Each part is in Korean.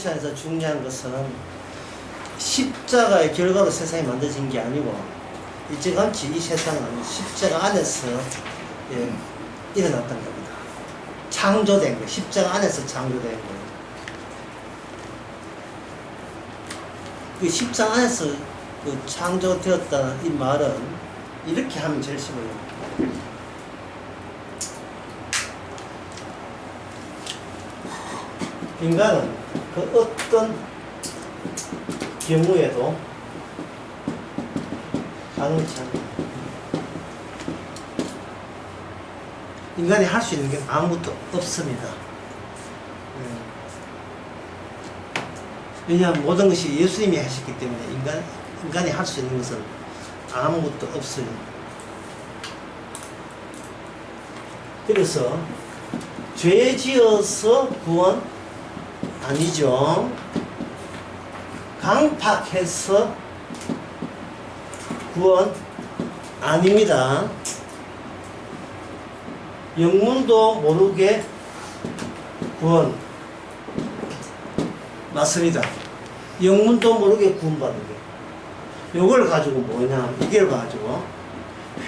크리스천에서 중요한 것은 십자가의 결과로 세상이 만들어진 게 아니고 일찌감치 이 세상은 십자가 안에서 일어났던 겁니다. 창조된 거예요. 십자가 안에서 창조된 거예요. 그 십자가 안에서 그 창조되었다는 이 말은 이렇게 하면 제일 쉬워요. 인간은 그 어떤 경우에도 가능치 않아요. 인간이 할 수 있는 게 아무것도 없습니다. 왜냐하면 모든 것이 예수님이 하셨기 때문에 인간이 할 수 있는 것은 아무것도 없어요. 그래서 죄 지어서 구원 아니죠. 강팍해서 구원 아닙니다. 영문도 모르게 구원 맞습니다. 영문도 모르게 구원받는 게 요걸 가지고 뭐냐, 이걸 가지고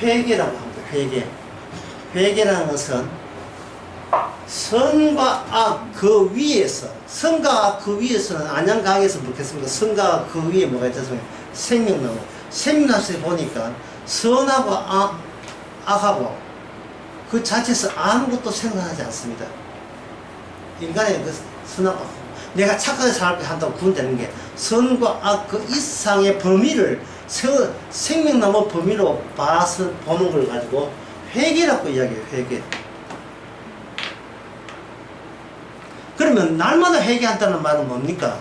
회개라고 합니다. 회개라는 것은 선과 악 그 위에서, 선과 악 그 위에서는 안양강에서 묻겠습니까? 선과 악 그 위에 뭐가 있다 소리? 생명나무. 생명나무에 보니까 선하고 악하고 그 자체에서 아무것도 생각하지 않습니다. 인간의 그 선하고 내가 착하게 살게 한다고 구원되는 게 선과 악 그 이상의 범위를 생명나무 범위로 봐서 보는 걸 가지고 회개라고 이야기해요. 회개. 그러면 날마다 회개한다는 말은 뭡니까?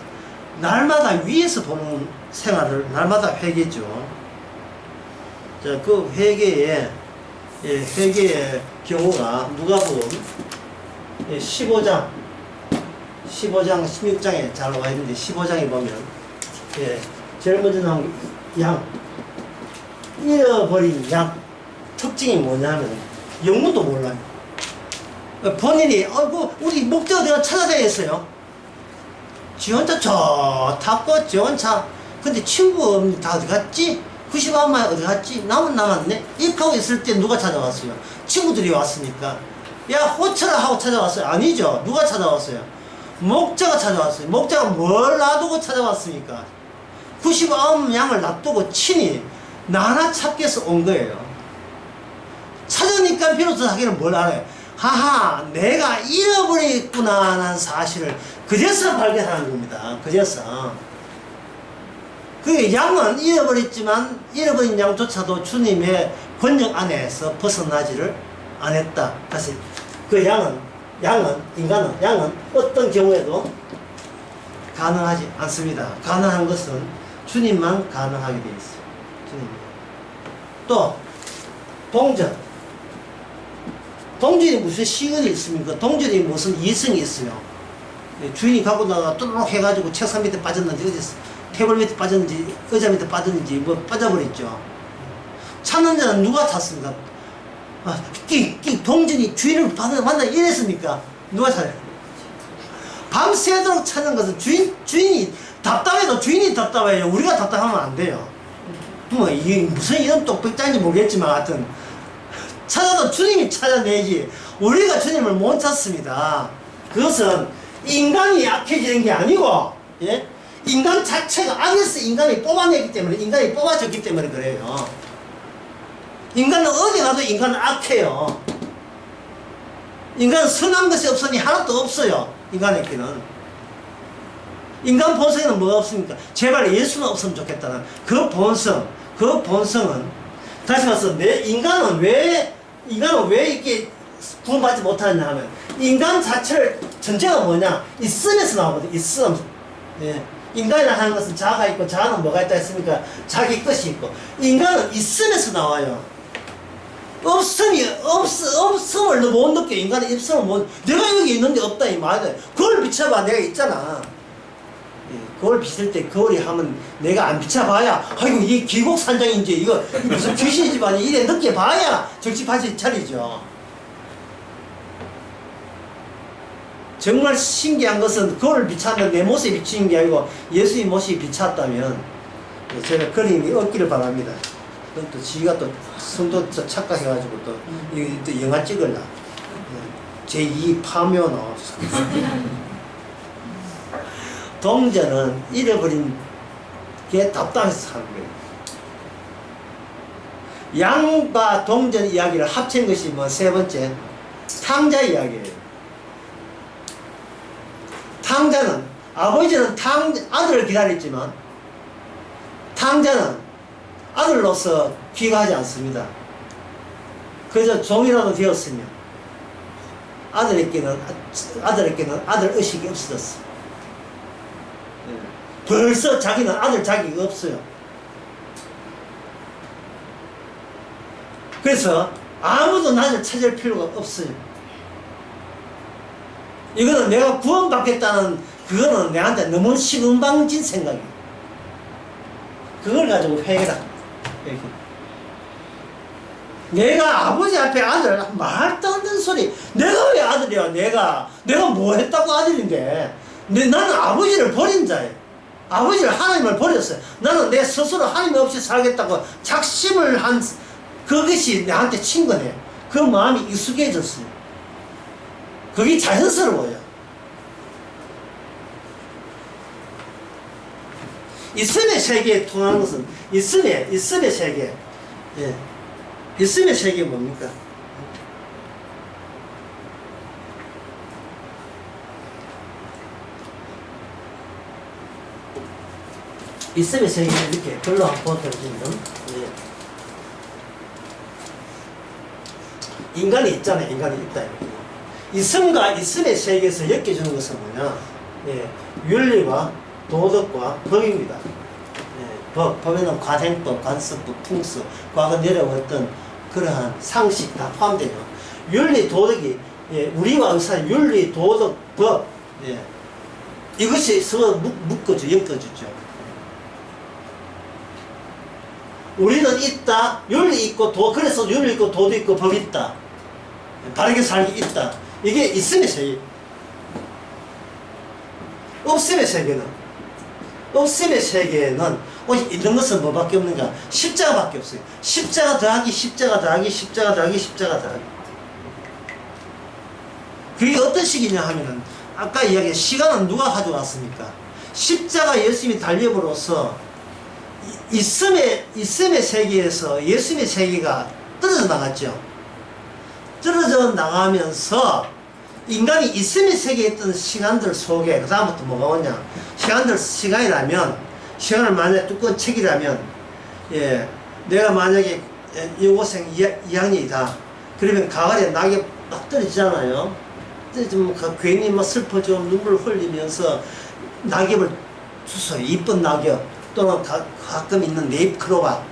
날마다 위에서 보는 생활을 날마다 회개죠. 자, 그 회개의 경우가 누가복음 15장 16장에 잘 나와 있는데 15장에 보면 제일 먼저 나온 양, 잃어버린 양 특징이 뭐냐면 영문도 몰라요. 본인이 우리 목적 내가 찾아다녔어요. 지 혼자 저 탔고 지 혼자. 근데 친구 다 어디 갔지? 90만마에 어디 갔지? 남았네? 이렇게 하고 있을 때 누가 찾아왔어요? 친구들이 왔으니까. 야 호쳐라 하고 찾아왔어요? 아니죠. 누가 찾아왔어요? 목자가 찾아왔어요. 목자가 뭘 놔두고 찾아왔습니까? 99양을 놔두고 친히 나나 찾기 위해서 온 거예요. 찾으니까 비로소 자기는 뭘 알아요? 하하, 내가 잃어버렸구나 하는 사실을 그제서 발견하는 겁니다. 그제서. 그 양은 잃어버렸지만 잃어버린 양조차도 주님의 권력 안에서 벗어나지를 않았다. 다시 그 인간은 어떤 경우에도 가능하지 않습니다. 가능한 것은 주님만 가능하게 되어 있어요. 주님. 또 동전이 무슨 시간이 있습니까? 동전이 무슨 이성이 있어요. 주인이 갖고 나가 뚜루룩 해가지고 책상 밑에 빠졌는지 어디 테이블 밑에 빠졌는지 의자 밑에 빠졌는지 뭐 빠져버렸죠. 찾는 자는 누가 찾습니까? 동전이 주인을 만나 이랬습니까? 누가 찾아요? 밤새도록 찾는 것은 주인이 답답해도 주인이 답답해요. 우리가 답답하면 안 돼요. 뭐 이게 무슨 이런 똑똑짠지 모르겠지만 하여튼 찾아도 주님이 찾아내지 우리가 주님을 못 찾습니다. 그것은 인간이 약해지는 게 아니고 인간 자체가 악에서 인간이 뽑아냈기 때문에 인간이 뽑아졌기 때문에 그래요. 인간은 어디 가도 인간은 악해요. 인간은 선한 것이 없으니 하나도 없어요. 인간에게는. 인간 본성에는 뭐가 없습니까? 제발 예수는 없으면 좋겠다는 그 본성은 다시 말해서 인간은 왜 이렇게 구원받지 못하느냐 하면 인간 자체를 전제가 뭐냐? 있음에서 나오거든. 있음. 인간이라 하는 것은 자아가 있고 자아는 뭐가 있다 했습니까? 자기 것이 있고 인간은 있음에서 나와요. 없음을 못 느껴. 인간은 없음을 못, 내가 여기 있는데 없다 이 말이야. 거울 비춰봐. 내가 있잖아. 거울 비칠 때 거울이 하면 내가 안 비춰봐야 아이고 이게 기곡산장인지 이거 무슨 귀신 집안이 이래 느껴봐야 정치파시 차리죠. 정말 신기한 것은 거울을 비추는데 내 모습이 비치는 게 아니고 예수의 모습이 비쳤다면 제가 그림이 없기를 바랍니다. 그건 또 지가 또 성도 착각해가지고 또 영화 찍을라. 제2 파묘 나왔어. 동전은 잃어버린 게 답답해서 사는 거예요. 양과 동전 이야기를 합친 것이 뭐 세 번째, 탕자 이야기예요. 탕자는, 아버지는 아들을 기다렸지만 탕자는 아들로서 귀가하지 않습니다. 그저 종이라도 되었으며 아들에게는 아들 의식이 없어졌어. 벌써 자기는 아들 자격이 없어요. 그래서 아무도 나를 찾을 필요가 없어요. 이거는 내가 구원받겠다는 그거는 내한테 너무 시금방진 생각이에요. 그걸 가지고 회개라. 내가 아버지 앞에 아들 말도 안 되는 소리. 내가 왜 아들이야? 내가 뭐 했다고 아들인데? 나는 아버지를 버린 자예요. 아버지를 하나님을 버렸어요. 나는 내 스스로 하나님 없이 살겠다고 작심을 한 그것이 나한테 친 거네요. 그 마음이 익숙해졌어요. 그게 자연스러워요. 있음의 세계에 통하는 것은 있음의 세계. 예. 있음의 세계 뭡니까? 있음의 세계는 이렇게 별로 안 보여드리면 인간이 있잖아요. 인간이 있다. 있음과 있음의 세계에서 엮여주는 것은 뭐냐? 예, 윤리와 도덕과 법입니다. 예, 법에는 관행법, 관습법, 풍습, 과거 내려왔던 그러한 상식 다 포함되죠. 윤리, 도덕이 우리와 의사 윤리, 도덕, 법 이것이 서로 묶어져, 엮어주죠. 우리는 있다, 윤리 있고 그래서 윤리 있고 도도 있고 법 있다. 바르게 살기 있다. 이게 있음의 세계. 없음의 세계는 있는 것은 뭐밖에 없는가? 십자가밖에 없어요. 십자가 더하기 십자가 더하기 십자가 더하기 십자가 더하기. 그게 어떤 식이냐 하면은 아까 이야기한 시간은 누가 가져왔습니까? 십자가 예수님이 달려버려서 있음의 세계에서 예수님의 세계가 떨어져 나갔죠. 떨어져 나가면서 인간이 있음의 세계에 있던 시간들 속에 그 다음부터 뭐가 오냐? 시간이라면 시간을 만약에 두꺼운 책이라면 내가 만약에 여고생 2학년이다. 그러면 가을에 낙엽 막 떨어지잖아요. 떨어지면 괜히 막 슬퍼져 눈물 흘리면서 낙엽을 주워요. 이쁜 낙엽 또는 가끔 있는 네잎크로바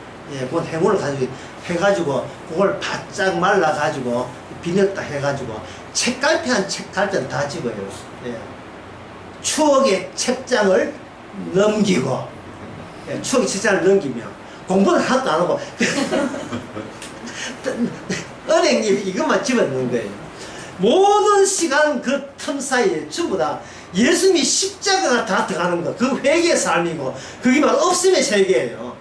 그건 행운을 가지고 해가지고 그걸 바짝 말라가지고 비녔다 해가지고 책갈피 한 책갈피는 다 찍어요. 추억의 책장을 넘기고 추억의 책장을 넘기며 공부는 하나도 안 하고 은행잎 이것만 집어넣는 거예요. 모든 시간 그 틈 사이에 전부 다 예수님이 십자가가 다 들어가는 거. 그 회개의 삶이고 그게 바로 없음의 세계예요.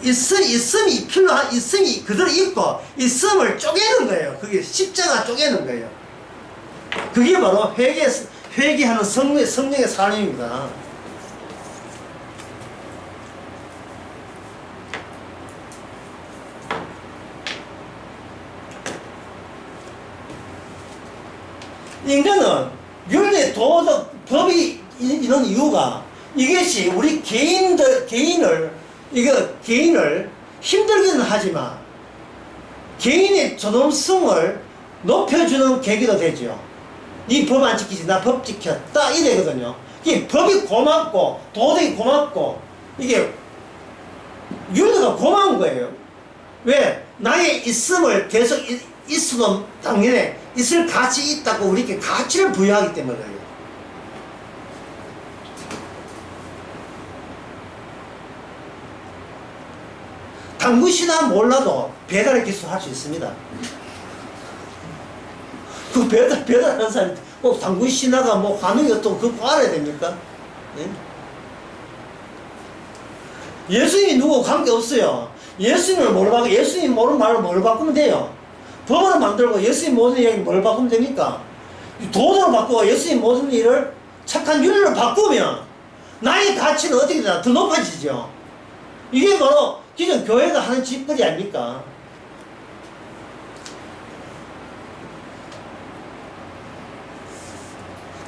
있음이 필요한 있음이 그대로 있고 있음을 쪼개는 거예요. 그게 십자가 쪼개는 거예요. 그게 바로 회개하는 성령의 삶입니다. 인간은 윤리, 도덕, 법이 있는 이유가 이것이 우리 개인을 힘들게는 하지만 개인의 존엄성을 높여주는 계기도 되죠. 네 법 안 지키지, 나 법 지켜. 딱 이래거든요. 이게 법이 고맙고 도덕이 고맙고 이게 윤리가 고마운 거예요. 왜? 나의 있음을 계속 있어도 당연히 있을 가치 있다고 우리에게 가치를 부여하기 때문에 그래요. 당구시나 몰라도 배달의 기술 할 수 있습니다. 그 배달하는 사람이 꼭 당군 신화가 뭐 환웅이 어떻고 그거 알아야 됩니까? 예? 예수님이 누구 관계없어요. 예수님을 뭘 바꾸, 예수님 모르는 말로 뭘 바꾸면 돼요? 법으로 만들고 예수님 모든 이야기 뭘 바꾸면 됩니까? 도덕으로 바꾸고 예수님 모든 일을 착한 윤리로 바꾸면 나의 가치는 어떻게 되나 더 높아지죠. 이게 바로 기존 교회가 하는 짓거리 아닙니까?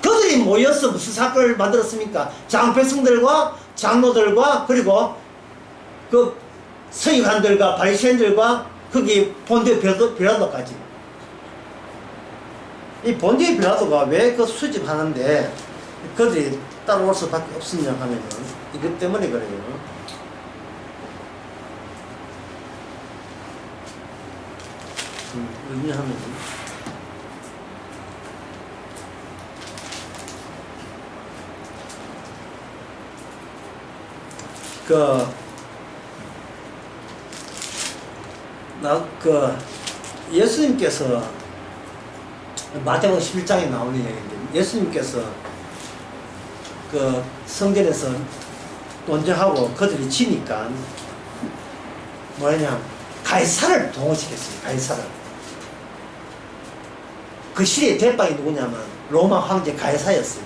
그들이 모여서 무슨 사건을 만들었습니까? 장백성들과 장로들과 그리고 그 서기관들과 바리새인들과 거기 본디오 빌라도까지. 이 본디오 빌라도가 왜 그 수집하는데 그들이 따라올 수밖에 없었냐 하면은 이것 때문에 그래요. 왜냐하면 예수님께서 마태복음 11장에 나오는 얘기인데 예수님께서 그 성전에서 논쟁하고 그들이 지니까 뭐냐 가이사를 동원시켰어요. 가이사를. 그 시대의 대빵이 누구냐면 로마 황제 가이사였어요.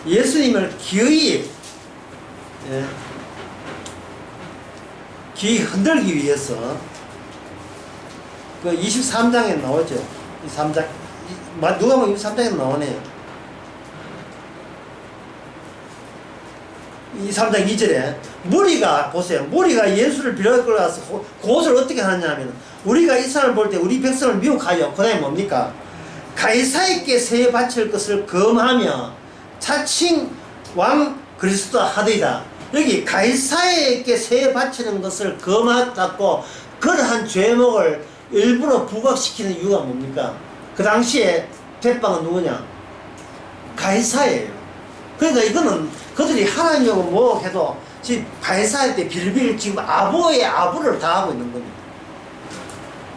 예수님을 기어이 흔들기 위해서 그 23장에 나오죠. 23장 누가 보면 23장에 나오네요. 23장 2절에 무리가 보세요. 무리가 예수를 빌어 끌어가서 고소를 어떻게 하느냐 하면 우리가 이 사람을 볼 때 우리 백성을 미혹하여 그 다음에 뭡니까? 가이사에게 세 바칠 것을 금하며 자칭 왕 그리스도 하더이다. 여기 가이사에게 세 바치는 것을 금하다고 그러한 죄목을 일부러 부각시키는 이유가 뭡니까? 그 당시에 대빵은 누구냐? 가이사예요. 그러니까 이거는 그들이 하나님하고 뭐 해도 지금 가이사한테 빌빌 지금 아부의 아부를 다 하고 있는 겁니다.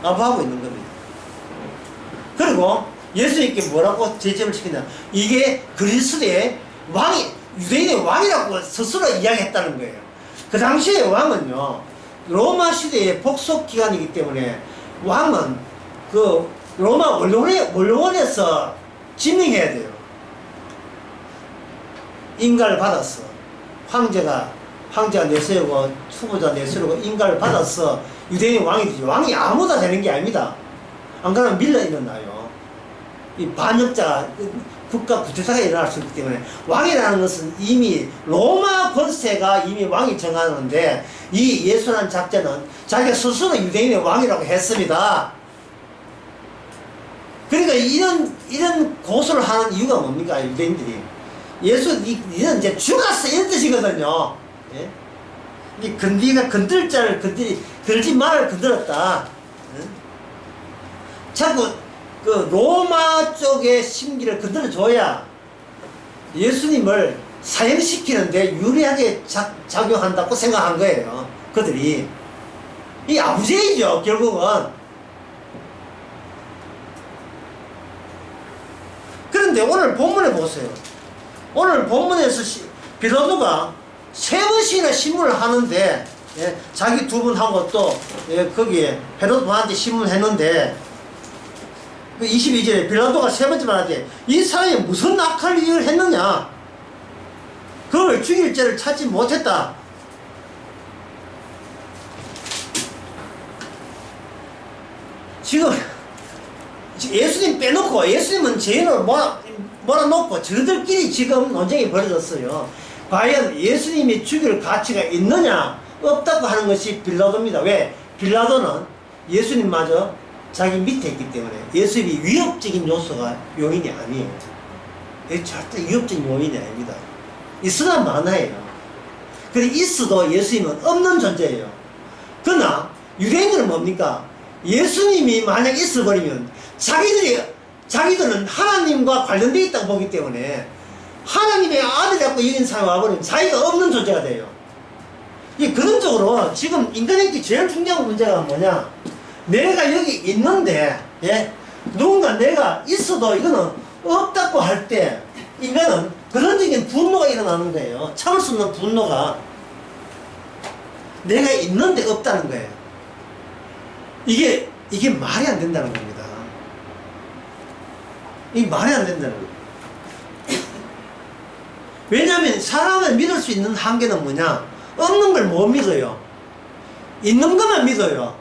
아부하고 있는 겁니다. 그리고 예수님께 뭐라고 제점을 시키냐? 이게 그리스도의 왕이 유대인의 왕이라고 스스로 이야기했다는 거예요. 그 당시에 왕은요 로마 시대의 복속 기간이기 때문에 왕은 그 로마 원로원에서 지명해야 돼요. 인가를 받았어. 황제가 내세우고 후보자 내세우고 인가를 받아서 유대인의 왕이 되죠. 왕이 아무나 되는 게 아닙니다. 안 그러면 밀려 일어나요. 이 반역자가 국가 구태사가 일어날 수 있기 때문에 왕이라는 것은 이미 로마 권세가 이미 왕이 정하는데 이 예수라는 작자는 자기가 스스로 유대인의 왕이라고 했습니다. 그러니까 이런 고소를 하는 이유가 뭡니까? 유대인들이 예수 니는 이제 죽었어 이런 뜻이거든요. 예? 이 네가 건들 자를 건들지 말을 건드렸다. 예? 자꾸 그 로마 쪽의 심기를 건드려줘야 예수님을 사형시키는데 유리하게 작용한다고 생각한 거예요. 그들이. 이 아부제이죠 결국은. 그런데 오늘 본문에 보세요. 오늘 본문에서 빌라도가 세 번씩이나 신문을 하는데 자기 두 분 하고 또 거기에 헤롯 왕한테 신문했는데 22절에 빌라도가 세 번째 말하되 이 사람이 무슨 악할 일을 했느냐 그걸 죽일 죄를 찾지 못했다. 지금 예수님 빼놓고 예수님은 죄인을 몰아놓고 저들끼리 지금 논쟁이 벌어졌어요. 과연 예수님이 죽일 가치가 있느냐 없다고 하는 것이 빌라도입니다. 왜? 빌라도는 예수님마저 자기 밑에 있기 때문에 예수님이 위협적인 요소가 요인이 아니에요. 절대 위협적인 요인이 아닙니다. 있으나 많아요. 그래 있어도 예수님은 없는 존재예요. 그러나 유대인들은 뭡니까? 예수님이 만약 있어버리면 자기들은 하나님과 관련되어 있다고 보기 때문에 하나님의 아들이라고 여긴 사람이 와버리면 자기가 없는 존재가 돼요. 이 근원적으로 지금 인간에게 제일 중요한 문제가 뭐냐? 내가 여기 있는데 누군가 내가 있어도 이거는 없다고 할 때 인간은 그런적인 분노가 일어나는 거예요. 참을 수 없는 분노가. 내가 있는데 없다는 거예요. 이게 말이 안 된다는 겁니다. 이게 말이 안 된다는 거예요. 왜냐하면 사람을 믿을 수 있는 한계는 뭐냐? 없는 걸 못 믿어요. 있는 것만 믿어요.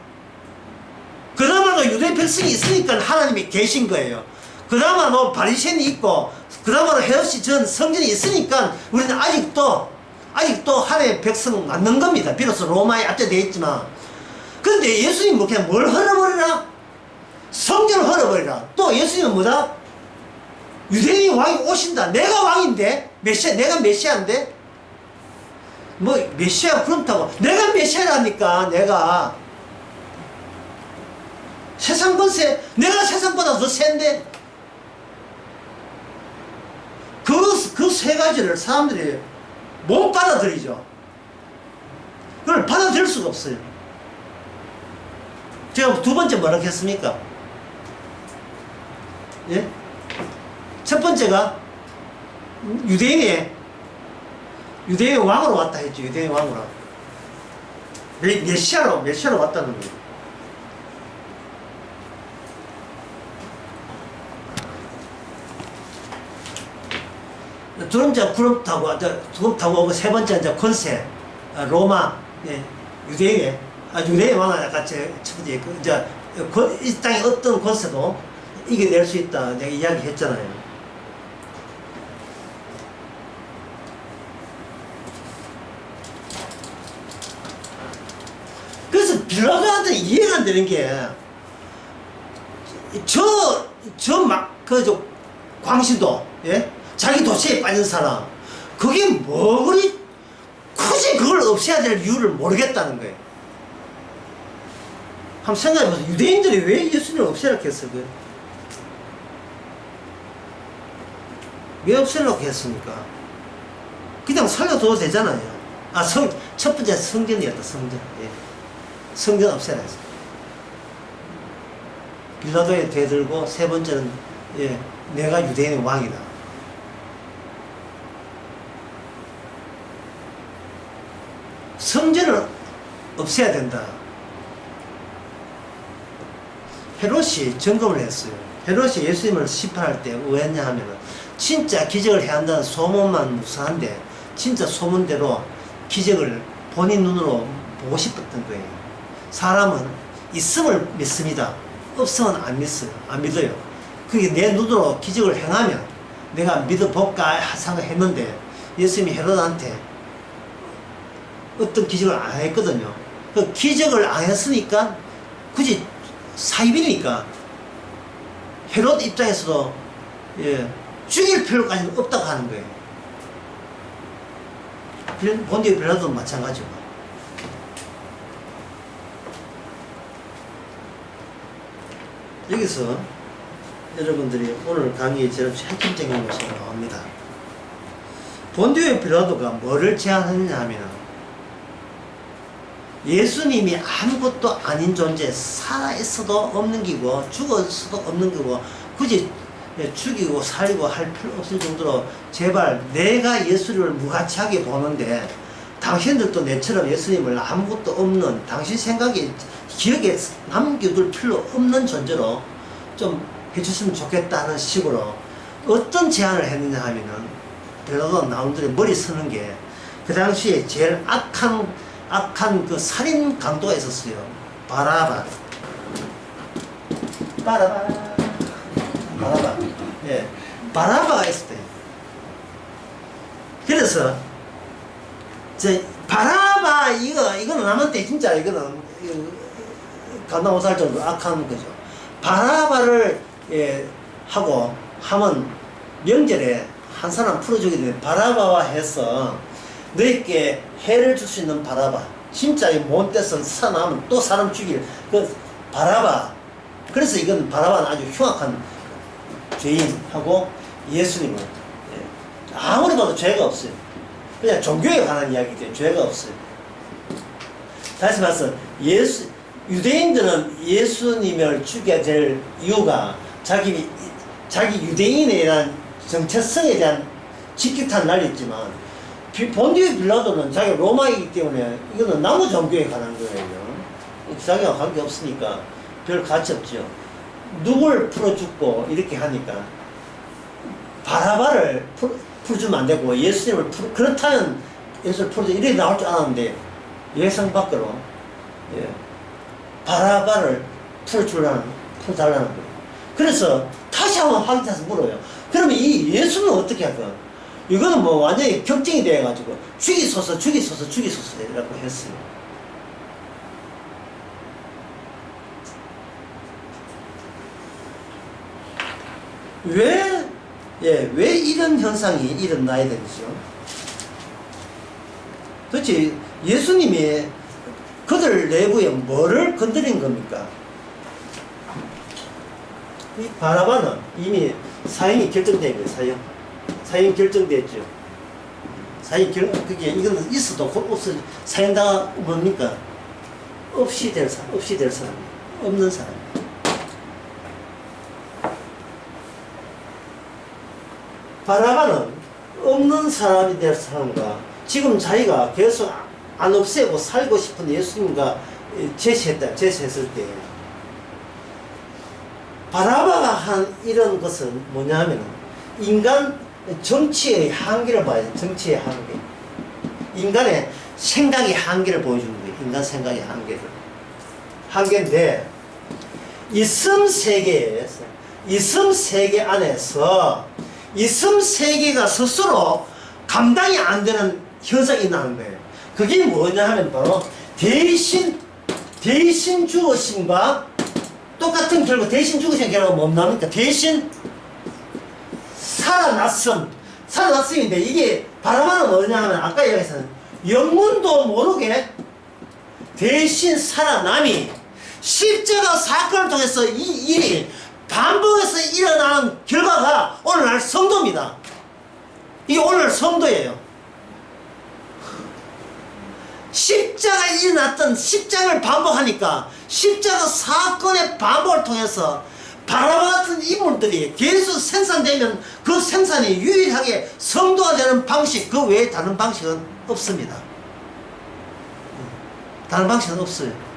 그나마도 유대 백성이 있으니까 하나님이 계신 거예요. 그나마도 바리새인이 있고 그나마도 헤롯이 전 성전이 있으니까 우리는 아직도 하나님의 백성 맞는 겁니다. 비로소 로마에 압제되어 있지만. 그런데 예수님은 그냥 뭘 헐어버리라? 성전을 헐어버리라. 또 예수님은 뭐다? 유대인 왕이 오신다. 내가 왕인데? 내가 메시아인데? 뭐 메시아 그렇다고. 내가 메시아라니까. 내가 세상 권세, 내가 세상보다 더 센데? 그 세 가지를 사람들이 못 받아들이죠. 그걸 받아들일 수가 없어요. 제가 두 번째 뭐라고 했습니까? 예? 첫 번째가 유대인의 왕으로 왔다 했죠. 유대인의 왕으로. 메시아로 왔다는 거예요. 두 번째 구름 타고 오고 세 번째 이제 권세, 로마, 예, 유대인의 왕은 아까 첫 번째 이제 이 땅의 어떤 권세도 이겨낼 수 있다 내가 이야기했잖아요. 그래서 빌라도한테 이해가 안 되는 게 광신도, 예? 자기 도시에 빠진 사람, 그게 뭐 그리 굳이 그걸 없애야 될 이유를 모르겠다는 거예요. 한번 생각해보세요. 유대인들이 왜 예수님을 없애려고 했을까요? 왜 없애려고 했습니까? 그냥 살려둬도 되잖아요. 첫 번째 성전이었다. 성전. 예. 성전 없애라 했어요. 빌라도에 대들고 세 번째는, 예, 내가 유대인의 왕이다. 성전을 없애야 된다. 헤롯이 점검을 했어요. 헤롯이 예수님을 심판할 때 왜 했냐 하면은 진짜 기적을 해야 한다는 소문만 무사한데 진짜 소문대로 기적을 본인 눈으로 보고 싶었던 거예요. 사람은 있음을 믿습니다. 없으면 안 믿어요. 그게 내 눈으로 기적을 행하면 내가 믿어볼까 생각했는데 예수님이 헤롯한테 어떤 기적을 안 했거든요. 그 기적을 안 했으니까 굳이 사입이니까 헤롯 입장에서도, 예, 죽일 필요까지는 없다고 하는 거예요. 본디오 빌라도도 마찬가지고. 여기서 여러분들이 오늘 강의에 제일 핵심적인 것이 나옵니다. 본디오 빌라도가 뭐를 제안했냐 하면 예수님이 아무것도 아닌 존재, 살아있어도 없는 기고 죽었어도 없는 기고 굳이 죽이고 살리고 할 필요 없을 정도로 제발 내가 예수님을 무가치하게 보는데 당신들도 내처럼 예수님을 아무것도 없는, 당신 생각에 기억에 남겨둘 필요 없는 존재로 좀 해줬으면 좋겠다는 식으로 어떤 제안을 했느냐 하면은 빌라도 나온들이 머리 쓰는 게 그 당시에 제일 악한 그 살인 강도가 있었어요. 바라바. 예. 바라바가 있었대요. 그래서, 바라바, 이거는 남한테 진짜, 이거는, 감당못할 정도로 악한 거죠. 바라바를, 예, 하면 명절에 한 사람 풀어주게 되면 바라바와 해서 너희께 해를 줄 수 있는 바라바, 진짜 못 돼서 살아나면 또 사람 죽일 그 바라바. 그래서 이건 바라바는 아주 흉악한 죄인하고 예수님은, 예, 아무리 봐도 죄가 없어요. 그냥 종교에 관한 이야기인데 죄가 없어요. 다시 말해서 유대인들은 예수님을 죽여야 될 이유가 자기 유대인에 대한 정체성에 대한 직격탄 날렸지만 본디오 빌라도는 자기가 로마이기 때문에 이거는 나무 종교에 관한 거예요. 자기가 관계없으니까 별 가치 없죠. 누굴 풀어주고 이렇게 하니까 바라바를 풀어주면 안 되고 예수님을 그렇다면 예수를 풀어줘 이렇게 나올 줄 알았는데 예상 밖으로 바라바를 풀어달라는 거예요. 그래서 다시 한번 확인해서 물어요. 그러면 이 예수는 어떻게 할까? 이거는 뭐 완전히 격정이 돼가지고 죽이소서 이라고 했어요. 왜 이런 현상이 일어나야 되죠? 도대체 예수님이 그들 내부에 뭐를 건드린 겁니까? 이 바라바는 이미 사형이 결정된 거예요. 사형 결정됐죠. 그게 이거는 있어도 없어 사형당한 뭡니까? 없이 될 사람, 없는 사람. 바라바는 없는 사람이 될 사람과 지금 자기가 계속 안 없애고 살고 싶은 예수님과 제시했을 때 바라바가 한 이런 것은 뭐냐 하면 인간 정치의 한계를 봐야 돼. 정치의 한계. 인간의 생각의 한계를 보여주는 거예요. 인간 생각의 한계인데 이섬 세계 안에서 이섬 세계가 스스로 감당이 안 되는 현상이 일어나는 거예요. 그게 뭐냐 하면 바로 대신 죽으심과 똑같은 결과 대신 죽으신 결과가 뭡니까? 대신 살아났음인데 이게 바라바는 뭐냐 하면 아까 얘기했던 영문도 모르게 대신 살아남이 십자가 사건을 통해서 이 일이 반복해서 일어나는 결과가 오늘날 성도입니다. 이게 오늘날 성도예요. 십자가에 일어났던 십자가를 반복하니까 십자가 사건의 반복을 통해서 바라바 같은 인물들이 계속 생산되면 그 생산이 유일하게 성도가 되는 방식, 그 외에 다른 방식은 없습니다. 다른 방식은 없어요.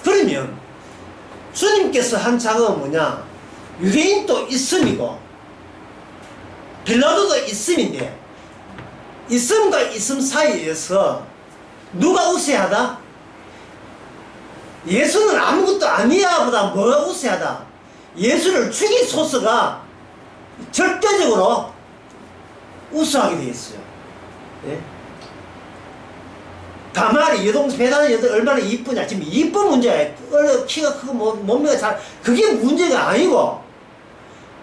그러면 주님께서 한 작업은 뭐냐? 유대인도 있음이고 빌라도도 있음인데 있음과 있음 사이에서 누가 우세하다? 예수는 아무것도 아니야 보다 뭐가 우세하다? 예수를 죽이소서가 절대적으로 우수하게 되어 있어요. 예? 가말이 배다는 여자 얼마나 이쁘냐. 지금 이쁜 문제야. 키가 크고 몸매가 잘 그게 문제가 아니고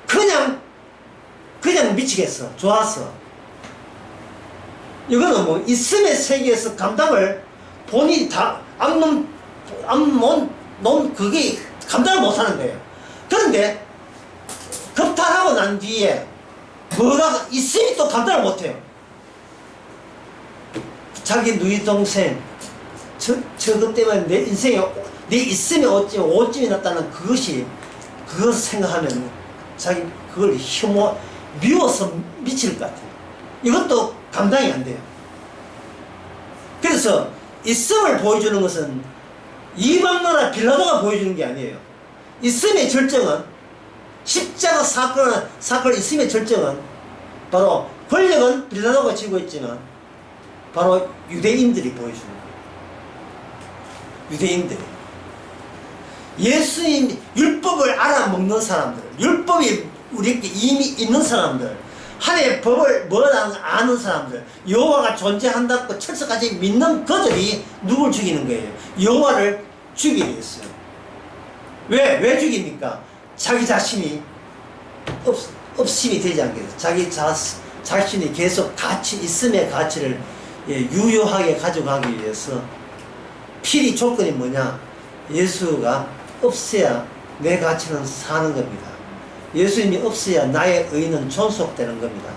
그냥 미치겠어. 좋았어. 이거는 뭐 있음의 세계에서 감당을 본인이 다 그게 감당을 못하는 거예요. 그런데 겁탈하고 난 뒤에 뭐가 있음이 또 감당을 못해요. 자기 누이 동생 저것 때문에 내 인생에 내 있음에 오점이 났다는 그것을 생각하면 자기 그걸 미워서 미칠 것 같아요. 이것도 감당이 안 돼요. 그래서 있음을 보여주는 것은 이방나라 빌라도가 보여주는 게 아니에요. 있음의 절정은 십자가 사건 있음의 절정은 바로 권력은 빌라도가 쥐고 있지만 바로 유대인들이 보여주는 거예요. 유대인들이 예수님 율법을 알아먹는 사람들, 율법이 우리에게 이미 있는 사람들, 하나님의 법을 아는 사람들, 여호와가 존재한다고 철석까지 믿는 그들이 누굴 죽이는 거예요? 여호와를 죽이려 했어요. 왜 죽입니까? 자기 자신이 없음이 되지 않게 돼서 자기 자신이 계속 있음의 가치를 유효하게 가져가기 위해서 필히 조건이 뭐냐? 예수가 없어야 내 가치는 사는 겁니다. 예수님이 없어야 나의 의는 존속되는 겁니다.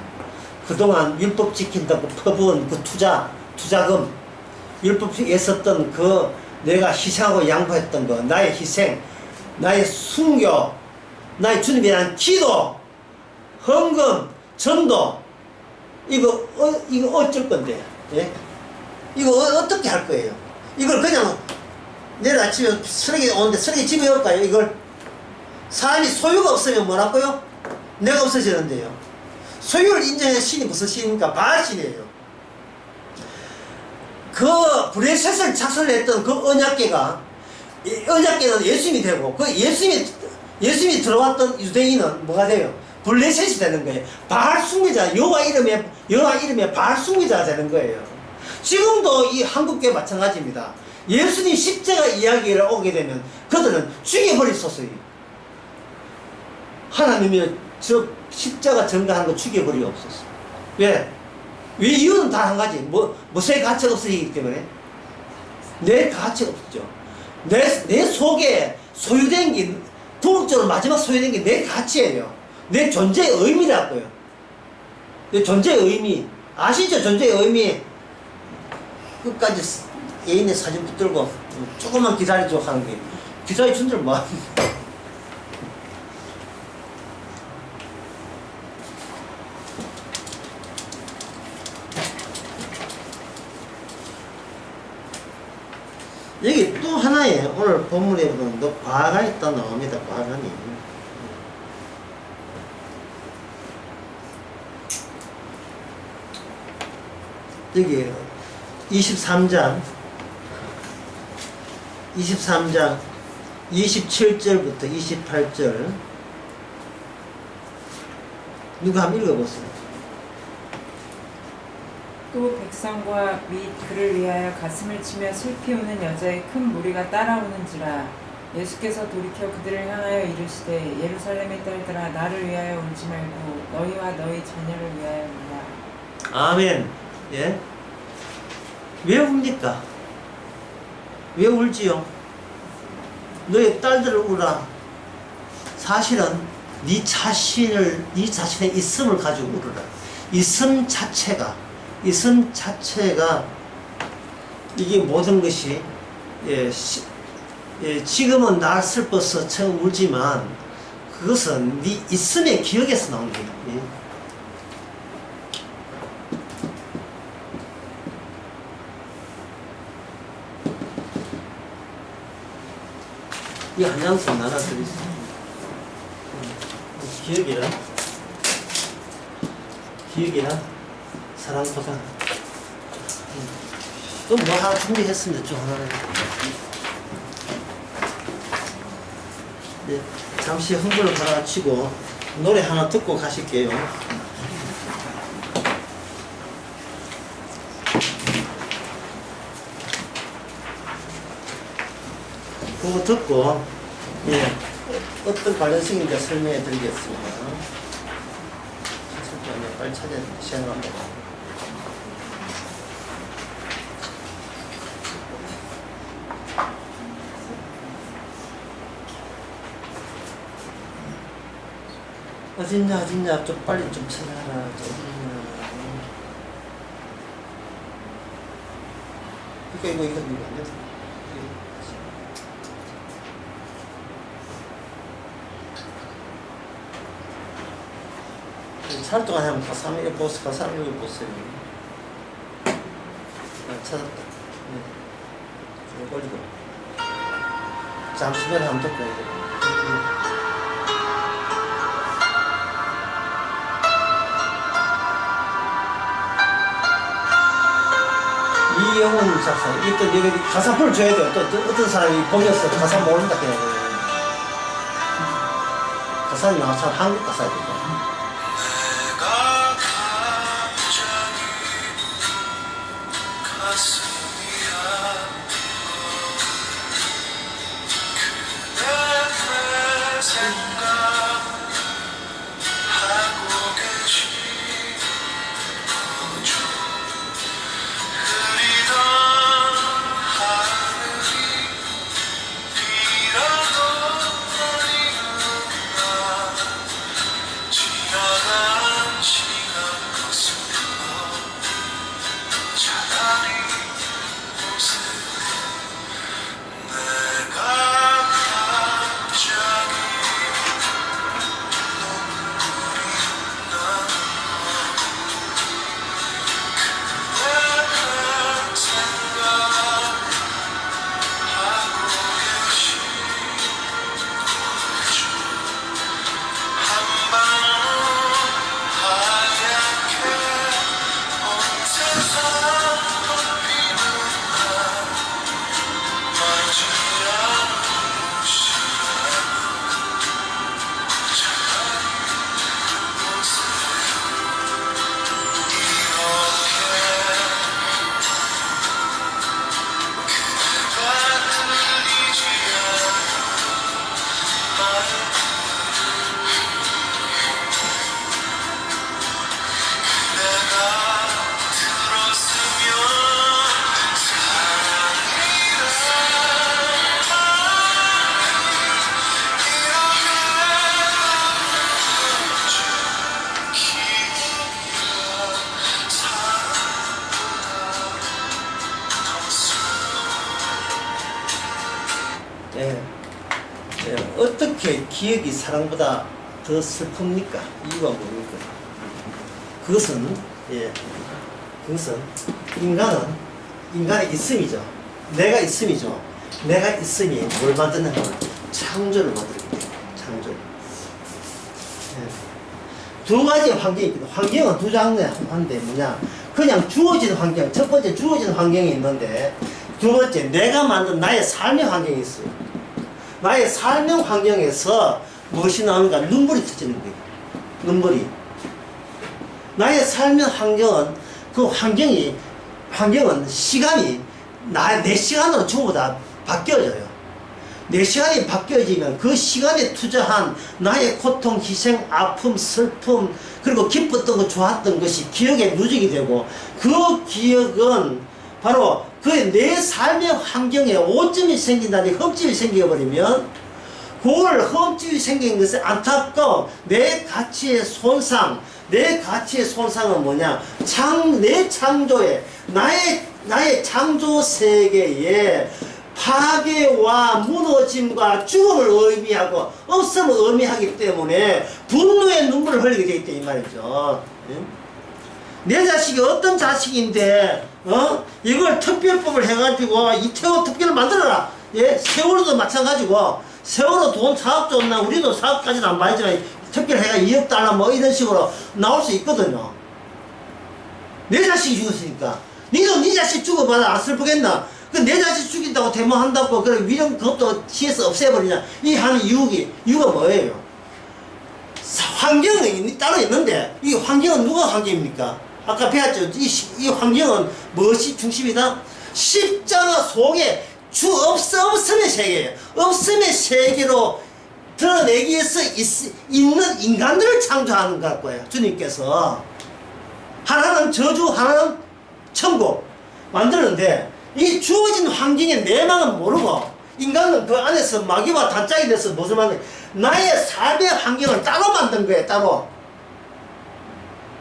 그동안 율법 지킨다고 퍼부은 그 투자금, 율법에 있었던 그 내가 희생하고 양보했던 거, 나의 희생, 나의 순교, 나의 주님에 대한 기도, 헌금, 전도, 이거 어쩔 건데, 예? 이거 어떻게 할 거예요? 이걸 그냥 내일 아침에 쓰레기 오는데 쓰레기 집에 올까요? 이걸 사람이 소유가 없으면 뭐라고요? 내가 없어지는데요. 소유를 인정해 신이 무슨 신입니까? 바알신이에요. 그 브레셋을 작성했던 그 언약궤가, 언약궤는 예수님이 되고, 그 예수님이 들어왔던 유대인은 뭐가 돼요? 블레셋이 되는 거예요. 바알 숭배자, 여호와 이름에 바알 숭배자가 되는 거예요. 지금도 이 한국교회 마찬가지입니다. 예수님 십자가 이야기를 오게 되면 그들은 죽여버릴 소설이. 하나님이 저 십자가 전가하는 거 죽여버리옵소서. 왜? 왜? 이유는 다 한 가지. 무쇠 가치가 없으시기 때문에. 내 가치가 없죠. 내 속에 소유된 게, 도덕적으로 마지막 소유된 게 내 가치예요. 내 존재의 의미라고요. 내 존재의 의미. 아시죠? 존재의 의미. 끝까지 애인의 사진 붙들고 조금만 기다려줘 하는 게. 기다려준 줄 뭐. 여기 또 하나의 오늘 본문에 보면 너 과가 있다 나옵니다. 과간이. 여기 23장 27절부터 28절 누가 한번 읽어보세요. 또 백성과 및 그를 위하여 가슴을 치며 슬피 우는 여자의 큰 무리가 따라오는지라. 예수께서 돌이켜 그들을 향하여 이르시되 예루살렘의 딸들아 나를 위하여 울지 말고 너희와 너희 자녀를 위하여 울라. 아멘. 예? 왜 웁니까? 왜 울지요? 너의 딸들을 울라. 사실은 네 자신의 있음을 가지고 울어라. 있음 자체가 이게 모든 것이 지금은 날 슬퍼서 처음 울지만 그것은 네 있음의 기억에서 나온 거예요. 이 한양성 나눠 드리세요. 기억이란 사랑보다 또 뭐 하나 준비했습니다. 좀 하나. 네, 잠시 흥분을 가라앉히고 노래 하나 듣고 가실게요. 그거 듣고 어떤 관련성인지 설명해 드리겠습니다. 잠깐만요. 빨리 찾아야 돼. 시간을 안 먹어. 어딨냐 좀 빨리 좀 찾아라. 이거 안 돼. 찰동안 하면 가사미를 보세요. 찾았다. 좀 걸리고. 잠시만 한번 듣고. 이영훈 작사. 일단 여기 가사 풀어줘야 돼요. 또 어떤 사람이 보면서 가사 모른다 그냥. 가사는 나와서 한국 가사야 돼요. 예. 예. 어떻게 기억이 사랑보다 더 슬픕니까? 이유가 뭡니까? 그것은, 예. 그것은 인간의 있음이죠. 내가 있음이죠. 내가 있음이 뭘 만드는 거는 창조를 만들기 때문에 창조. 예. 두 가지 환경이 있거든. 환경은 두 장르인데 뭐냐? 그냥 주어진 환경. 첫 번째 주어진 환경이 있는데 두 번째 내가 만든 나의 삶의 환경이 있어요. 나의 삶의 환경에서 무엇이 나오는가? 눈물이 터지는 거예요. 눈물이. 나의 삶의 환경은 그 환경은 시간이 내 시간으로 전부 다 바뀌어져요. 내 시간이 바뀌어지면 그 시간에 투자한 나의 고통, 희생, 아픔, 슬픔, 그리고 기뻤던 것, 좋았던 것이 기억에 누적이 되고 그 기억은 바로 그 내 삶의 환경에 오점이 생긴다니 흠집이 생겨버리면 그걸 흠집이 생긴 것은 안타까워 내 가치의 손상, 내 가치의 손상은 뭐냐? 내 창조에, 나의 창조 세계에 파괴와 무너짐과 죽음을 의미하고 없음을 의미하기 때문에 분노의 눈물을 흘리게 되기 때문에 이 말이죠. 내 자식이 어떤 자식인데 이걸 특별법을 해가지고 이태원 특별을 만들어라. 예? 세월호도 마찬가지고 세월호 돈 사업 줬나 우리도 사업까지는 안 봐야지만 특별해가 2억 달러 뭐 이런 식으로 나올 수 있거든요. 내 자식이 죽었으니까 니도 니 자식 죽어봐라 안 슬프겠나? 그 내 자식 죽인다고 데모한다고 그래 위령 그것도 시에서 없애버리냐? 이 하는 이유가 뭐예요? 환경이 따로 있는데 이 환경은 누가 환경입니까? 아까 배웠죠. 이 환경은 무엇이 중심이다? 십자가 속에 없음의 세계예요. 없음의 세계로 드러내기 위해서 있는 인간들을 창조하는 것 거예요. 주님께서 하나는 저주, 하나는 천국 만드는데 이 주어진 환경의 내막은 모르고 인간은 그 안에서 마귀와 단짝이 돼서 무슨 말이야? 나의 삶의 환경을 따로 만든 거예요. 따로.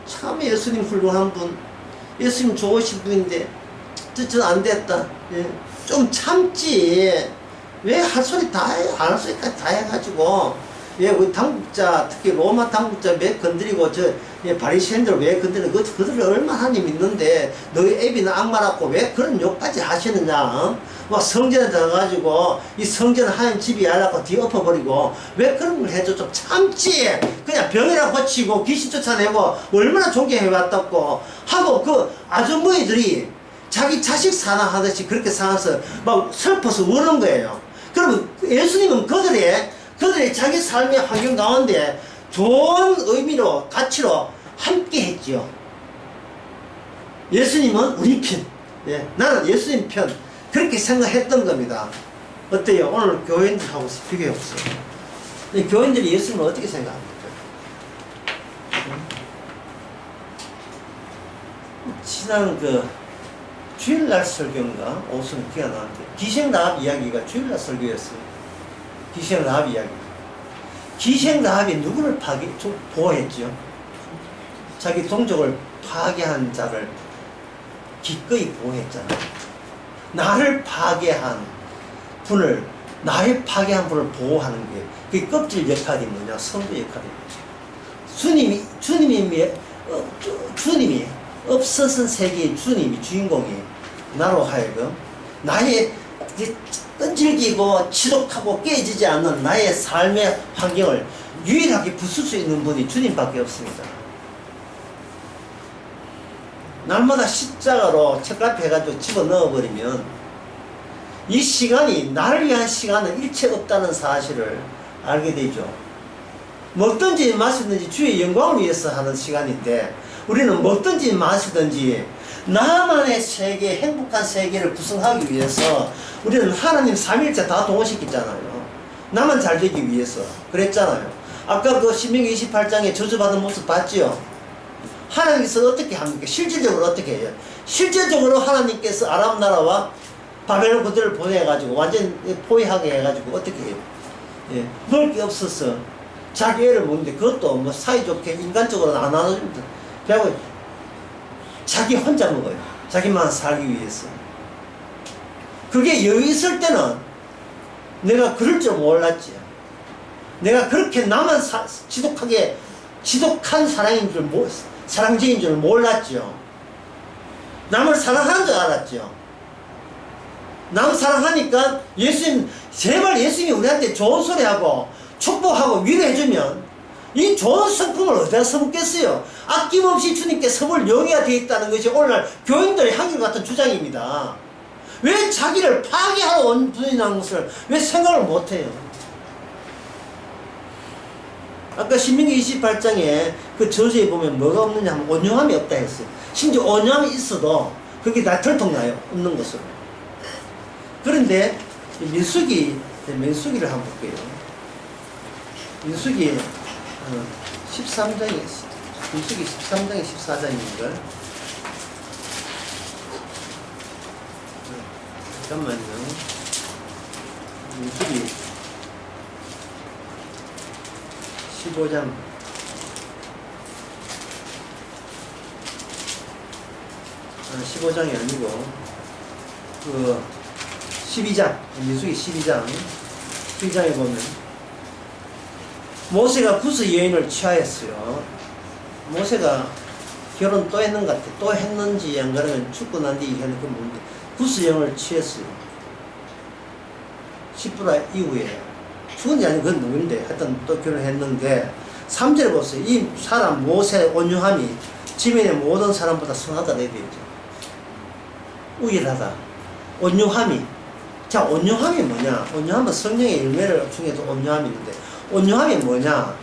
참 예수님 훌륭한 분, 예수님 좋으신 분인데 저 안 됐다. 예. 좀 참지. 왜 할 소리 다 해? 안 할 소리까지 다 해가지고 예, 우리 당국자 특히 로마 당국자 왜 건드리고 바리새인들 왜 건드리고 그들을 얼마나 하나님 믿는데 너희 애비는 악마라고 왜 그런 욕까지 하시느냐? 막 성전에 들어가지고 이 성전은 하나님 집이 아니라고 뒤엎어버리고 왜 그런 걸 해줘? 좀 참지. 그냥 병이나 고치고 귀신 쫓아내고 얼마나 존경해왔다고 하고 그 아주머니들이 자기 자식 사랑하듯이 그렇게 살아서 막 슬퍼서 우는 거예요. 그러면 예수님은 그들의 자기 삶의 환경 가운데 좋은 의미로 가치로 함께 했지요. 예수님은 우리 편, 예, 나는 예수님 편 그렇게 생각했던 겁니다. 어때요? 오늘 교인들하고 비교해 보세요. 교인들이 예수님을 어떻게 생각합니까? 지난 주일날 설교인가? 오순 기가 나는데 기생라합 이야기가 주일날 설교였어요. 기생라합 이야기. 기생라합이 누구를 보호했죠? 자기 동족을 파괴한 자를 기꺼이 보호했잖아요. 나를 파괴한 분을 보호하는 게 그게 껍질 역할이 뭐냐? 성도 역할이에요. 주님이 없어진 세계의 주님이 주인공이 나로 하여금 나의 끈질기고 지독하고 깨지지 않는 나의 삶의 환경을 유일하게 부술 수 있는 분이 주님밖에 없습니다. 날마다 십자가로 책갈피 해가지고 집어넣어버리면 이 시간이 나를 위한 시간은 일체 없다는 사실을 알게 되죠. 먹든지 마시든지 주의 영광을 위해서 하는 시간인데 우리는 먹든지 마시든지 나만의 세계, 행복한 세계를 구성하기 위해서 우리는 하나님 삼일째 다 동원시켰잖아요. 나만 잘 되기 위해서 그랬잖아요. 아까 신명기 28장에 저주받은 모습 봤지요? 하나님께서 어떻게 합니까? 실질적으로 어떻게 해요? 실질적으로 하나님께서 아람 나라와 바벨론 그들을 보내가지고 완전 포위하게 해가지고 어떻게 해요? 예, 먹을 게 없어서 자기 애를 먹는데 그것도 뭐 사이좋게 인간적으로는 안 나눠줍니다. 그리고 자기 혼자 먹어요. 자기만 살기 위해서. 그게 여유 있을 때는 내가 그럴 줄 몰랐지. 내가 그렇게 나만 지독한 사랑쟁인 줄 몰랐죠. 남을 사랑하는 줄 알았죠. 남 사랑하니까 예수님, 제발 예수님이 우리한테 좋은 소리 하고 축복하고 위로해주면 이 좋은 성품을 어디다 써먹겠어요. 아낌없이 주님께 선물 영위가 되어 있다는 것이 오늘날 교인들의 한결같은 주장입니다. 왜 자기를 파괴하러 온 분이라는 것을 왜 생각을 못해요? 아까 신명기 28장에 그 저주에 보면 뭐가 없느냐 하면 온유함이 없다 했어요. 심지어 온유함이 있어도 그게 다 들통나요. 없는 것으로. 그런데 민수기를 한번 볼게요. 민수기 13장에 민수기 13장에 14장입니다. 잠깐만요. 민수기 15장 15장이 아니고 그 12장 민수기 12장에 보면 모세가 구스 여인을 취하였어요. 모세가 결혼 또 했는 것 같아. 또 했는지 안 그러면 죽고 난 뒤에 그 뭔데 구스 여인을 취했어요. 10분 이후에 죽은지 아니면 그건 누군데 하여튼 또 결혼했는데 3절에 보세요. 이 사람 모세의 온유함이 지면의 모든 사람보다 선하다 내비했죠. 우일하다. 온유함이. 자, 온유함이 뭐냐? 온유함은 성령의 열매를 중에도 온유함이 있는데 온유함이 뭐냐?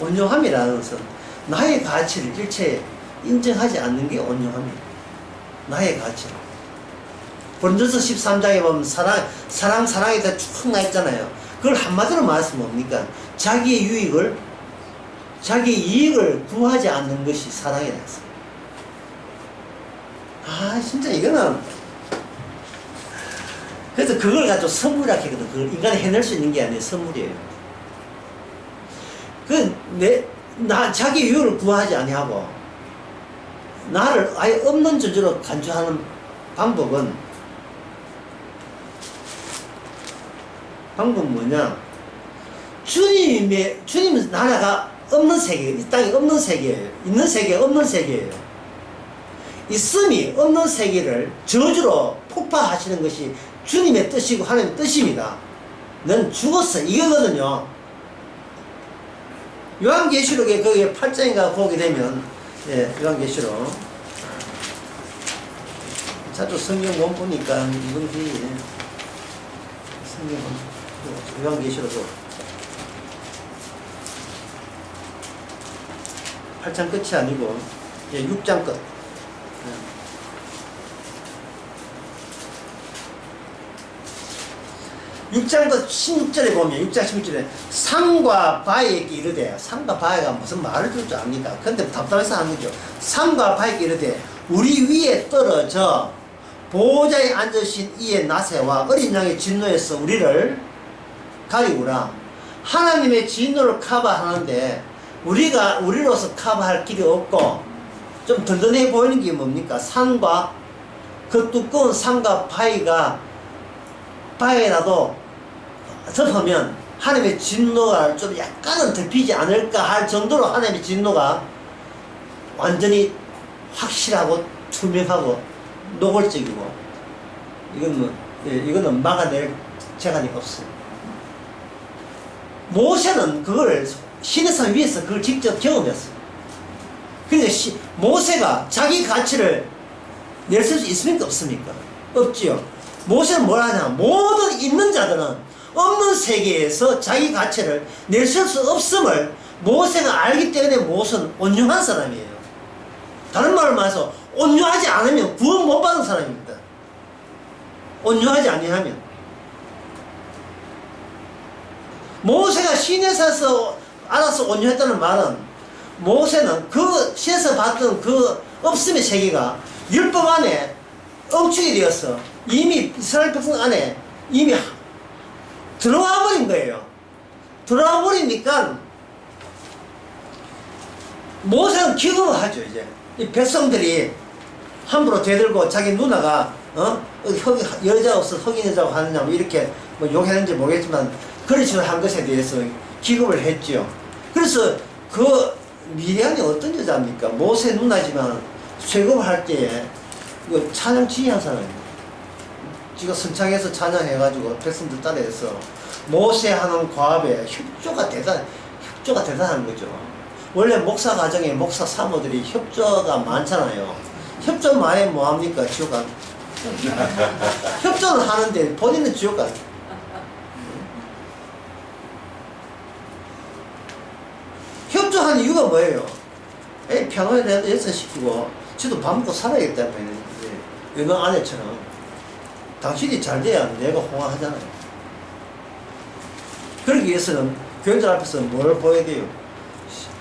온유함이라는 것은 나의 가치를 일체 인정하지 않는 게 온유함이에요. 나의 가치를. 고린도서 13장에 보면 사랑에 다 쭉 나있잖아요. 그걸 한마디로 말하면 뭡니까? 자기의 이익을 구하지 않는 것이 사랑이라 했어요. 진짜 이거는 그래서 그걸 가지고 선물이라고 했거든. 그걸 인간이 해낼 수 있는 게 아니에요. 선물이에요. 자기 이익을 구하지 아니하고 나를 아예 없는 존재로 간주하는 방법은 뭐냐? 주님의 나라가 없는 세계예요. 이 땅이 없는 세계예요. 있는 세계 없는 세계예요. 있음이 없는 세계를 저주로 폭파하시는 것이 주님의 뜻이고 하나님의 뜻입니다. 넌 죽었어. 이거거든요. 요한계시록에 거기에 8장인가 보게 되면 요한계시록 자주 성경 못 보니까 이건지 성경 요한계시록도 8장 끝이 아니고 6장 끝. 6장 그 16절에 보면 6장 16절에 상과 바에게 이르되 상과 바에가 무슨 말을 줄 압니까? 근데 답답해서 하는 거죠. 상과 바에게 이르되 우리 위에 떨어져 보호자에 앉으신 이의 나세와 어린 양의 진노에서 우리를 가리우라. 하나님의 진노를 커버하는데 우리로서 커버할 길이 없고 좀 든든해 보이는 게 뭡니까? 산과 그 두꺼운 산과 바위라도 덮으면 하나님의 진노가 좀 약간은 덮이지 않을까 할 정도로 하나님의 진노가 완전히 확실하고 투명하고 노골적이고 이거는 막아낼 재간이 없어요. 모세는 그걸 시내산 위에서 그걸 직접 경험했어요. 근데 모세가 자기 가치를 내세울 수 있습니까? 없습니까? 없지요. 모세는 뭘 하냐? 모든 있는 자들은 없는 세계에서 자기 가치를 내세울 수 없음을 모세가 알기 때문에 모세는 온유한 사람이에요. 다른 말로 말해서 온유하지 않으면 구원 못 받은 사람입니다. 온유하지 아니하면. 모세가 시내에서 알아서 온유했다는 말은 모세는 그 시에서 봤던 그 없음의 세계가 율법 안에 엉축이 되어서 이미 이스라엘 백성 안에 이미 들어와 버린 거예요. 들어와 버리니까 모세는 기겁을 하죠. 이제 이 백성들이 함부로 대들고 자기 누나가 여자 없어 흑인 여자고 하느냐 뭐 이렇게 뭐 욕했는지 모르겠지만 그런 식으로 한 것에 대해서 기급을 했죠. 그래서 그 미리안이 어떤 여자입니까? 모세 누나지만 쇠급할 때에 그 찬양 지휘한 사람입니다. 지가 선창에서 찬양해가지고 백성들 따라해서 모세하는 과업에 협조가 대단한 거죠. 원래 목사 가정에 목사 사모들이 협조가 많잖아요. 협조 많이 뭐합니까? 지옥 가. 협조는 하는데 본인은 지옥 가. 협조하는 이유가 뭐예요? 애 평화에 대해서 예선시키고 지도 밥 먹고 살아야겠다는 영광 아내처럼 당신이 잘 돼야 내가 홍화하잖아요. 그러기 위해서는 교인들 앞에서 뭘 보여야 돼요?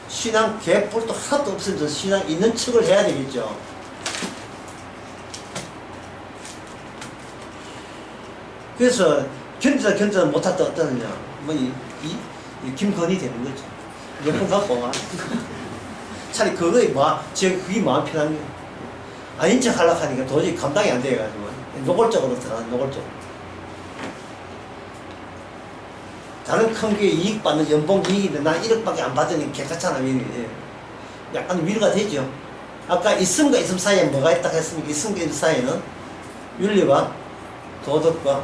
신앙 개뿔도 하나도 없으면서 신앙 있는 척을 해야 되겠죠. 그래서 견디다 못할 때 어떠느냐? 뭐 이 김건희 되는 거죠. 몇 번 갖고 와. 차라리 그거에 그게 마음 편한 거예요. 아닌 척 하려고 하니까 도저히 감당이 안 돼가지고 노골적으로 들어가, 노골적으로. 다른 큰 교회 이익 받는 연봉 이익인데 난 1억밖에 안 받으니 괜찮잖아. 약간 위로가 되죠. 아까 있음과 있음 사이에 뭐가 있다고 했습니까? 있음과 있음 사이에는 윤리와 도덕과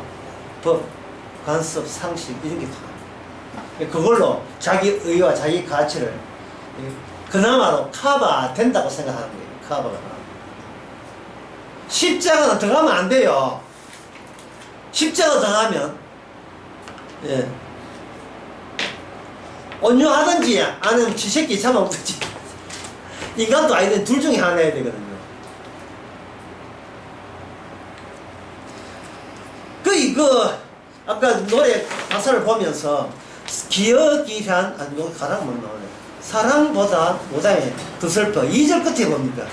법, 관습, 상식 이런 게 다. 그걸로 자기 의와 자기 가치를 그나마로 커버 된다고 생각하는 거예요. 커버가. 십자가는 들어가면 안 돼요. 십자가 들어가면 온유하든지 아니면 쥐새끼 잡아먹든지 인간도 아니든 둘 중에 하나 해야 되거든요. 아까 노래 가사를 보면서 기억이란 가사가 못 나오네. 사랑보다 못하면 더 슬퍼. 2절 끝에 봅니까?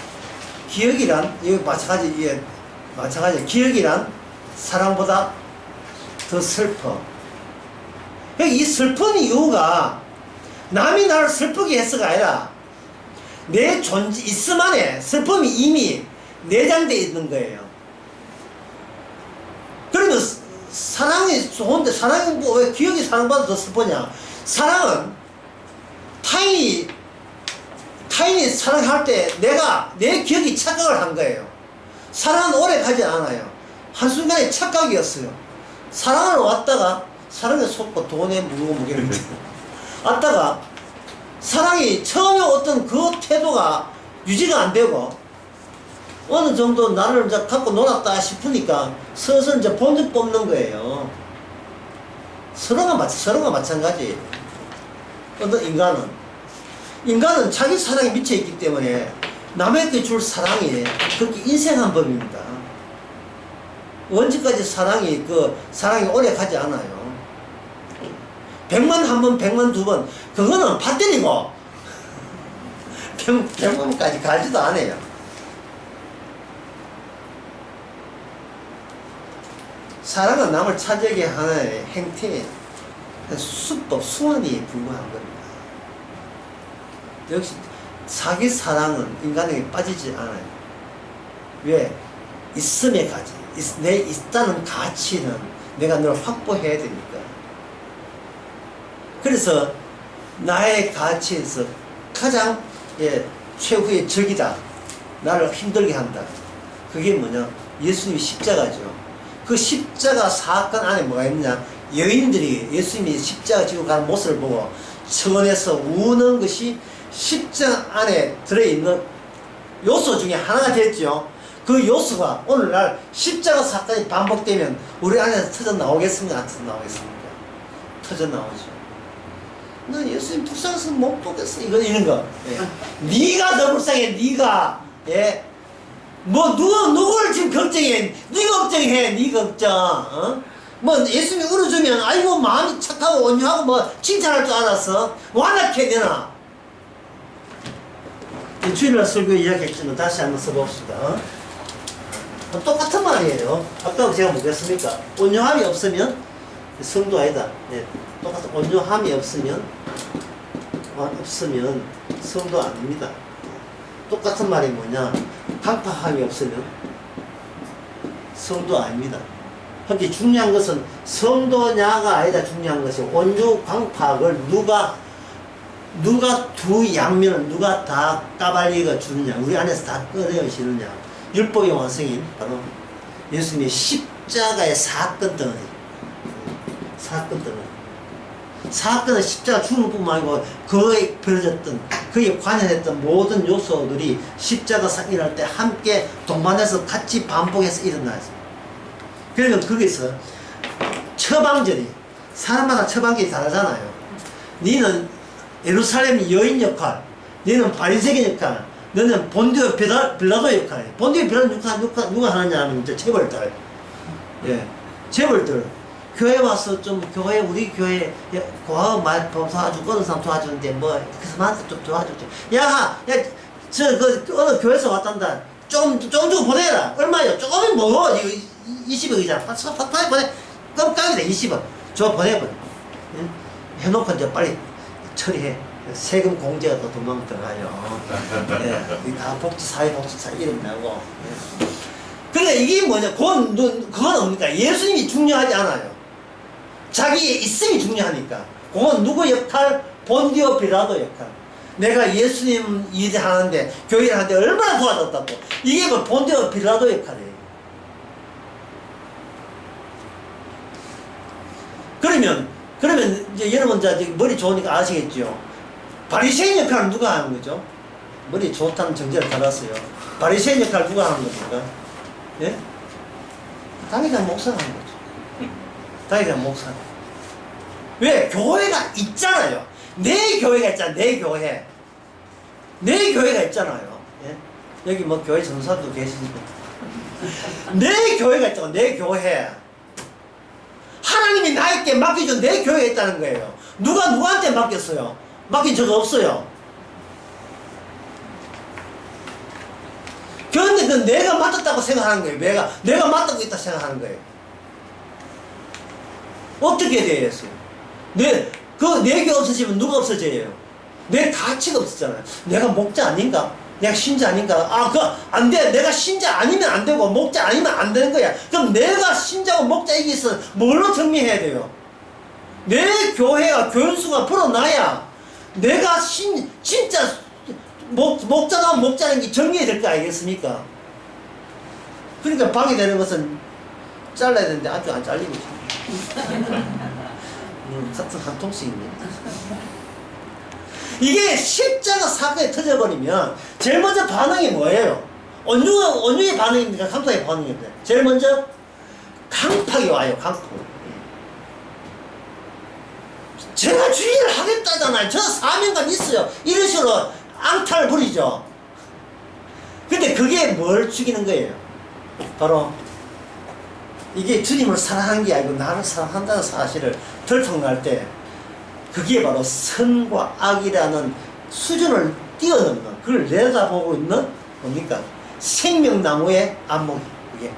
기억이란 이거 마찬가지. 기억이란 사랑보다 더 슬퍼. 이 슬픈 이유가 남이 나를 슬프게 해서가 아니라 내 존재 있음 안에 슬픔이 이미 내장되어 있는 거예요. 그러면 사랑이 좋은데 사랑이 왜 기억이 사랑보다 더 슬프냐? 사랑은 타인이 사랑할 때 내 기억이 착각을 한 거예요. 사랑은 오래 가지 않아요. 한순간에 착각이었어요. 사랑을 왔다가 사랑에 속고 돈에 물고 무게를 왔다가 사랑이 처음에 어떤 그 태도가 유지가 안 되고 어느 정도 나를 이제 갖고 놀았다 싶으니까 슬슬 이제 본전 뽑는 거예요. 서로가 마찬가지예요. 어떤 인간은 자기 사랑에 미쳐있기 때문에 남에게 줄 사랑이 그렇게 인생한 법입니다. 언제까지 사랑이 오래 가지 않아요. 100만 한 번, 100만 두 번, 그거는 밭들이고 100만까지 가지도 않아요. 사랑은 남을 차지하게 하는 행태, 수법, 수완이 불과한 겁니다. 역시 자기 사랑은 인간에게 빠지지 않아요. 왜? 있음의 가치, 내 있다는 가치는 내가 늘 확보해야 되니까. 그래서 나의 가치에서 가장 최후의 적이다. 나를 힘들게 한다. 그게 뭐냐? 예수님의 십자가죠. 그 십자가 사건 안에 뭐가 있느냐? 여인들이 예수님이 십자가 지고 가는 모습을 보고 천에서 우는 것이 십자가 안에 들어있는 요소 중에 하나가 됐죠. 그 요소가 오늘날 십자가 사건이 반복되면 우리 안에서 터져 나오겠습니까? 안 터져 나오겠습니까? 터져 나오죠. 나 예수님 불쌍해서 못 보겠어. 이런 거. 네가 더 불쌍해. 네가. 누구를 지금 걱정해? 네 걱정해. 네 걱정. 예수님이 울어주면 아이고 마음이 착하고 온유하고 칭찬할 줄 알았어. 완악해 되나? 주일날 설교 이야기했지만 다시 한번 써봅시다. 똑같은 말이에요. 아까 제가 뭐겠습니까? 온유함이 없으면 성도 아니다. 똑같은 온유함이 없으면 성도 아닙니다. 똑같은 말이 뭐냐? 강팍함이 없으면 성도 아닙니다. 그렇게 중요한 것은 성도냐가 아니다. 중요한 것이 온유 광팍을 누가 두 양면을 누가 다 까발리가 주느냐, 우리 안에서 다 꺼내시느냐. 율법의 완성인 바로 예수님의 십자가의 사건 덩어리. 사건 덩어리. 사건은 십자가 죽는 뿐만 아니고 그에 벌어졌던, 그에 관여했던 모든 요소들이 십자가 일어날 때 함께 동반해서 같이 반복해서 일어나죠. 그러면 거기서 처방전이, 사람마다 처방전이 다르잖아요. 니는 예루살렘 여인 역할, 너는 바리새인 역할, 너는 본디오 빌라도 역할. 본디오 빌라도 역할 누가 하느냐 하면 이제 재벌들. 예, 재벌들. 교회 와서 좀 우리 교회 고아원 말 도와주고 어느 사람 도와주는데 뭐 그래서 좀 도와주죠. 어느 교회에서 왔단다. 좀 주고 보내라. 얼마요? 조금은 먹어. 이거 20억이잖아. 빨리 보내. 깜깜이다 20억. 저 보내버려. 응? 해놓고 이제 빨리 처리해. 세금 공제가 또 도망 들어가요. 예, 다 사회복지사 이름 나고. 예. 근데 이게 뭐냐? 그건 뭡니까? 예수님이 중요하지 않아요. 자기의 있음이 중요하니까. 그건 누구 역할? 본디오 빌라도 역할. 내가 예수님 일을 하는데, 교회를 하는데 얼마나 도와줬다고. 이게 뭐 본디오 빌라도 역할이에요. 그러면 이제 여러분 머리 좋으니까 아시겠죠? 바리새인 역할은 누가 하는 거죠? 머리 좋다는 정제를 달았어요. 바리새인 역할 누가 하는 겁니까? 예? 당회장 목사가 하는 거죠. 당회장 목사. 왜? 교회가 있잖아요. 내 교회가 있잖아요. 내 교회. 내 교회가 있잖아요. 예? 여기 뭐 교회 전사도 계시니까. 내 교회가 있잖아. 내 교회. 하나님이 나에게 맡겨준 내 교회가 있다는 거예요. 누가 누구한테 맡겼어요? 맡긴 적 없어요. 그런데 그 내가 맡았다고 생각하는 거예요. 내가 맡고 있다 생각하는 거예요. 어떻게 되겠어요? 내 게 없어지면 누가 없어져요? 내 가치가 없었잖아요. 내가 목자 아닌가? 내가 신자 아닌가? 안 돼. 내가 신자 아니면 안 되고, 목자 아니면 안 되는 거야. 그럼 내가 신자고 목자이기 위해서 뭘로 정리해야 돼요? 내 교회가, 교인수가 불어나야 내가 진짜 목자가 목자인 게 정리해야 될 거 아니겠습니까? 그러니까 방해되는 것은 잘라야 되는데 아주 안 잘리고 있어요. 같은 한 통씩입니다. 이게 십자가 사건이 터져버리면 제일 먼저 반응이 뭐예요? 온유의 반응입니까? 강팍의 반응입니까? 제일 먼저 강팍이 와요. 강팍. 제가 주의를 하겠다잖아요. 저 사명감 있어요. 이런 식으로 앙탈 부리죠. 근데 그게 뭘 죽이는 거예요? 바로 이게 주님을 사랑한 게 아니고 나를 사랑한다는 사실을 들통날 때 그게 바로 선과 악이라는 수준을 뛰어넘는, 그걸 내다보고 있는 뭡니까? 생명나무의 안목이 그게.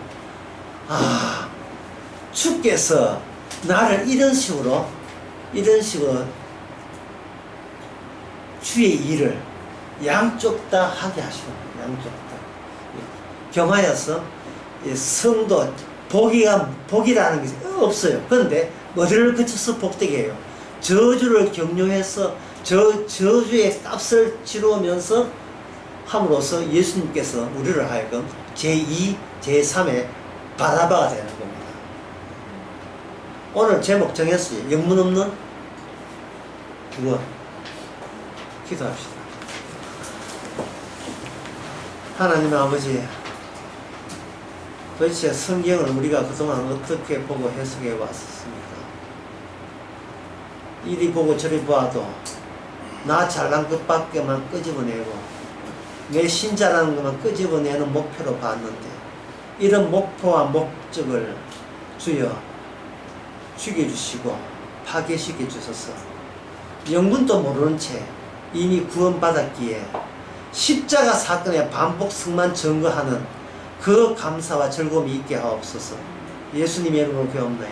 주께서 나를 이런 식으로 주의 일을 양쪽 다 하게 하시고, 양쪽 다 겸하여서 성도 복이라는 게 없어요. 그런데 어디를 거쳐서 복되게 해요? 저주를 격려해서 저주의 값을 치루면서 함으로써 예수님께서 우리를 하여금 제2, 제3의 바라바가 되는 겁니다. 오늘 제목 정했어요. 영문 없는 그거 기도합시다. 하나님 아버지, 도대체 성경을 우리가 그동안 어떻게 보고 해석해 왔습니까? 이리 보고 저리 봐도 나 잘난 것밖에만 끄집어내고 내 신자라는 것만 끄집어내는 목표로 봤는데, 이런 목표와 목적을 주여 죽여주시고 파괴시켜 주셔서 영문도 모르는 채 이미 구원받았기에 십자가 사건의 반복성만 증거하는 그 감사와 즐거움이 있게 하옵소서. 예수님의 이름으로 기도합니다.